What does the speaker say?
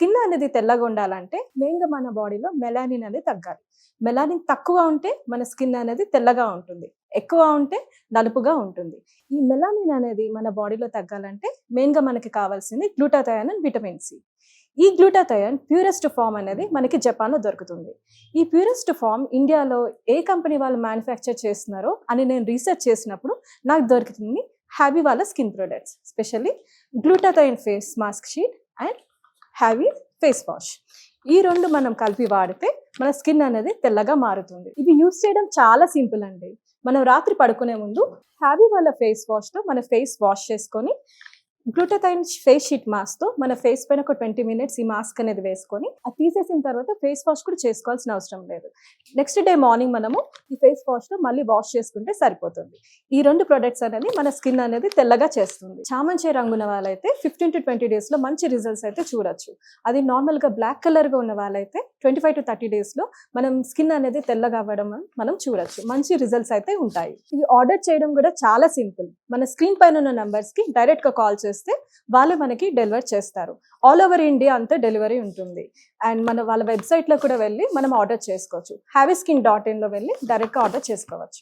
Skin అనేది తెల్లగా ఉండాలంటే మెయిన్గా మన బాడీలో మెలానిన్ అనేది తగ్గాలి. మెలానిన్ తక్కువ ఉంటే మన స్కిన్ అనేది తెల్లగా ఉంటుంది, ఎక్కువ ఉంటే నలుపుగా ఉంటుంది. ఈ మెలానిన్ అనేది మన బాడీలో తగ్గాలంటే మెయిన్గా మనకి కావాల్సింది గ్లూటాథయోన్ అండ్ విటమిన్ సి. ఈ గ్లూటాథయోన్ ప్యూరెస్ట్ ఫామ్ అనేది మనకి జపాన్లో దొరుకుతుంది. ఈ ప్యూరెస్ట్ ఫామ్ ఇండియాలో ఏ కంపెనీ వాళ్ళు మ్యానుఫ్యాక్చర్ చేస్తున్నారో అని నేను రీసెర్చ్ చేసినప్పుడు నాకు దొరుకుతుంది హ్యాబీ వాళ్ళ skin products, specially glutathione face mask sheet and hobby face wash. ఈ రెండు మనం కలిపి వాడితే మన స్కిన్ అనేది తెల్లగా మారుతుంది. ఇది యూస్ చేయడం చాలా సింపుల్ అండి. మనం రాత్రి పడుకునే ముందు హ్యాబీ వాళ్ళ ఫేస్ వాష్తో మన ఫేస్ వాష్ చేసుకొని గ్లూటాథయోన్ ఫేస్ షీట్ మాస్క్తో మన ఫేస్ పైన ఒక 20 minutes ఈ మాస్క్ అనేది వేసుకొని అది తీసేసిన తర్వాత ఫేస్ వాష్ కూడా చేసుకోవాల్సిన అవసరం లేదు. నెక్స్ట్ డే మార్నింగ్ మనము ఈ ఫేస్ వాష్తో మళ్ళీ వాష్ చేసుకుంటే సరిపోతుంది. ఈ రెండు ప్రొడక్ట్స్ అనేది మన స్కిన్ అనేది తెల్లగా చేస్తుంది. చామంతి రంగున్న వాళ్ళైతే 15 to 20 daysలో మంచి రిజల్ట్స్ అయితే చూడొచ్చు. అది నార్మల్గా బ్లాక్ కలర్గా ఉన్న వాళ్ళైతే 25 to 30 daysలో మనం స్కిన్ అనేది తెల్లగా అవ్వడం మనం చూడొచ్చు. మంచి రిజల్ట్స్ అయితే ఉంటాయి. ఇది ఆర్డర్ చేయడం కూడా చాలా సింపుల్. మన స్క్రీన్ పైన ఉన్న నంబర్స్కి డైరెక్ట్గా కాల్ చేస్తే వాళ్ళే మనకి డెలివర్ చేస్తారు. ఆల్ ఓవర్ ఇండియా అంతా డెలివరీ ఉంటుంది. అండ్ మన వాళ్ళ వెబ్సైట్లో కూడా వెళ్ళి మనం ఆర్డర్ చేసుకోవచ్చు. havyskin.in లో వెళ్ళి డైరెక్ట్గా ఆర్డర్ చేసుకోవచ్చు.